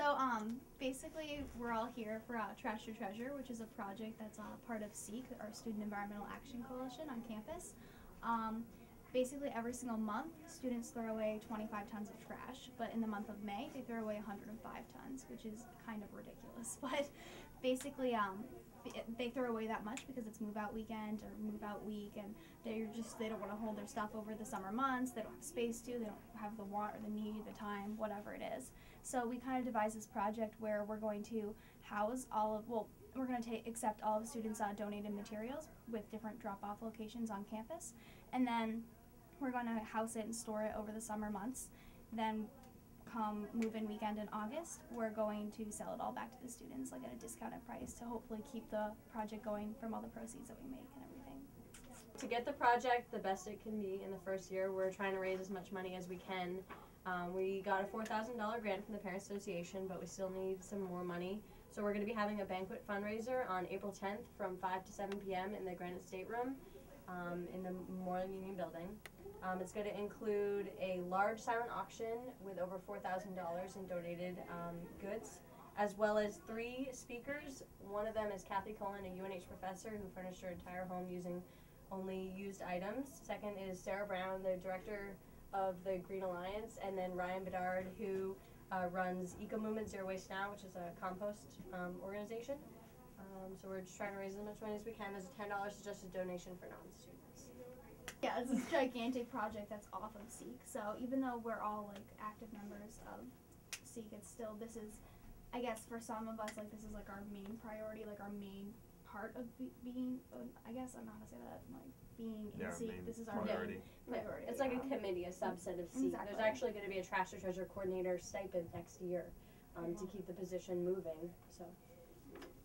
So basically, we're all here for Trash2Treasure, which is a project that's part of SEEK, our Student Environmental Action Coalition on campus. Basically, every single month, students throw away 25 tons of trash, but in the month of May, they throw away 105 tons, which is kind of ridiculous. But basically, they throw away that much because it's move-out weekend or move-out week, and they don't want to hold their stuff over the summer months. They don't have space to. They don't have the want or the need, the time, whatever it is. So we kind of devised this project where we're going to house we're going to accept all of the students' donated materials with different drop-off locations on campus, and then we're going to house it and store it over the summer months. Then come move-in weekend in August, we're going to sell it all back to the students, like at a discounted price, to hopefully keep the project going from all the proceeds that we make and everything. To get the project the best it can be in the first year, we're trying to raise as much money as we can. We got a $4,000 grant from the Parents Association, but we still need some more money. So we're going to be having a banquet fundraiser on April 10th from 5 to 7 p.m. in the Granite State Room in the Memorial Union Building. It's going to include a large silent auction with over $4,000 in donated goods, as well as 3 speakers. One of them is Kathy Cullen, a UNH professor who furnished her entire home using only used items. Second is Sarah Brown, the director of the Green Alliance, and then Ryan Bedard, who runs Eco Movement Zero Waste Now, which is a compost organization. So we're just trying to raise as much money as we can. There's a $10 suggested donation for non-students. Yeah, it's this gigantic project that's off of SEEK. So even though we're all like active members of SEEK, it's still, this is, I guess for some of us, like this is like our main priority, like our main part of being, I guess I don't know how to say that, like being in SEEK. This is our main priority. It's like a committee, a subset of SEEK. Exactly. There's actually going to be a Trash2Treasure coordinator stipend next year to keep the position moving. So.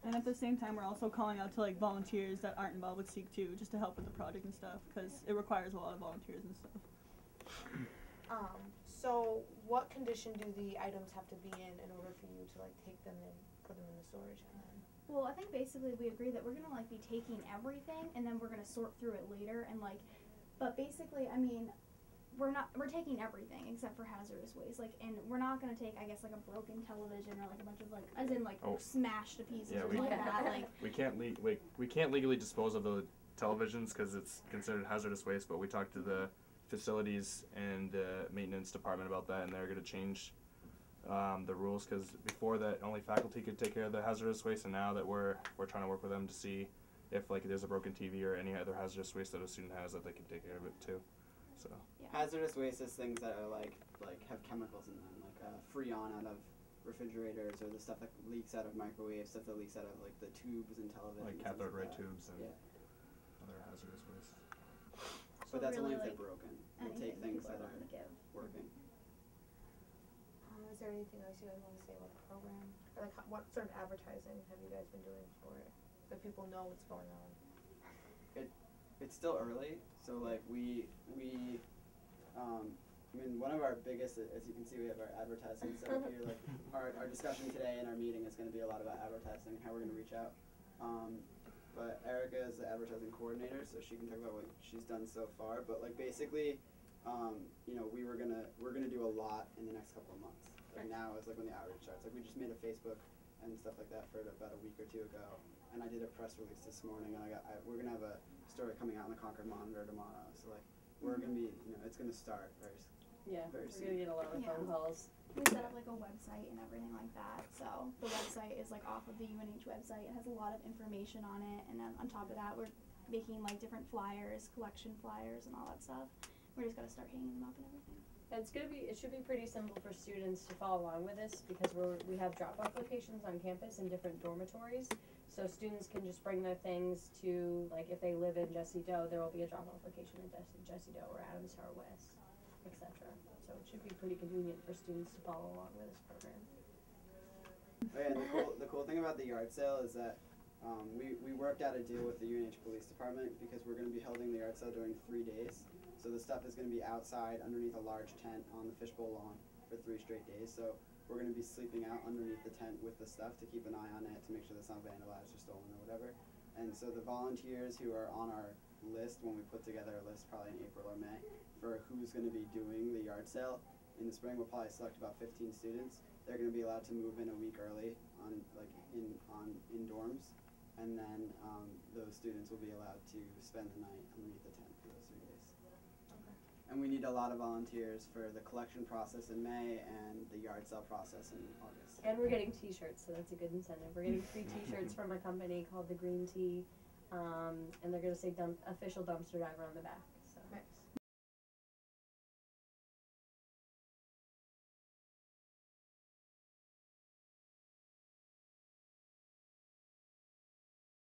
And at the same time, we're also calling out to like volunteers that aren't involved with SEEK too, just to help with the project and stuff, because it requires a lot of volunteers and stuff. So what condition do the items have to be in order for you to like take them and put them in the storage? And then? Well, I think basically we agree that we're gonna like be taking everything and then we're gonna sort through it later and like, but basically, I mean, we're taking everything except for hazardous waste, like, and we're not gonna take, I guess, like a broken television or like a bunch of like, as in like smashed to pieces or like that, like. We can't legally dispose of the televisions because it's considered hazardous waste, but we talked to the facilities and the maintenance department about that, and they're gonna change the rules, because before that only faculty could take care of the hazardous waste, and now that we're trying to work with them to see if like there's a broken TV or any other hazardous waste that a student has, that they can take care of it too. So hazardous waste is things that are like have chemicals in them, like Freon out of refrigerators, or the stuff that leaks out of microwaves, stuff that leaks out of like the tubes and televisions. Like cathode ray tubes and other hazardous waste. But that's really, only if like, they're broken. We'll take things that are working. Is there anything else you guys want to say about the program? Or like what sort of advertising have you guys been doing for it, so people know what's going on? It's still early, so like I mean, one of our biggest, as you can see, we have our advertising set up here. Like our discussion today in our meeting is going to be a lot about advertising, how we're going to reach out. But Erica is the advertising coordinator, so she can talk about what she's done so far. But like basically, you know, we're gonna do a lot in the next couple of months. Like now is like when the outreach starts. Like we just made a Facebook and stuff like that for about a week or 2 ago, and I did a press release this morning, and we're gonna have a story coming out in the Concord Monitor tomorrow. So like we're gonna be, you know, it's gonna start very soon. We're gonna get a lot of phone calls. We set up like a website and everything like that. So the website is like off of the UNH website. It has a lot of information on it, and then on top of that, we're making like different flyers, collection flyers, and all that stuff. We're just gonna start hanging them up and everything. It should be pretty simple for students to follow along with this, because we have drop-off locations on campus in different dormitories, so students can just bring their things to, like if they live in Jesse Doe, there will be a drop-off location in Jesse Doe or Adams Tower West, etc. So it should be pretty convenient for students to follow along with this program. Oh yeah, and the cool thing about the yard sale is that we worked out a deal with the UNH Police Department, because we're going to be holding the yard sale during 3 days. So the stuff is going to be outside underneath a large tent on the fishbowl lawn for 3 straight days. So we're going to be sleeping out underneath the tent with the stuff to keep an eye on it, to make sure it's not vandalized or stolen or whatever. And so the volunteers who are on our list, when we put together a list probably in April or May for who's going to be doing the yard sale, in the spring we'll probably select about 15 students. They're going to be allowed to move in a week early on in dorms, and then those students will be allowed to spend the night underneath the tent for those 3 days. Okay. And we need a lot of volunteers for the collection process in May and the yard sale process in August. And we're getting T-shirts, so that's a good incentive. We're getting free T-shirts from a company called the Green Tea, and they're going to say official dumpster diver on the back.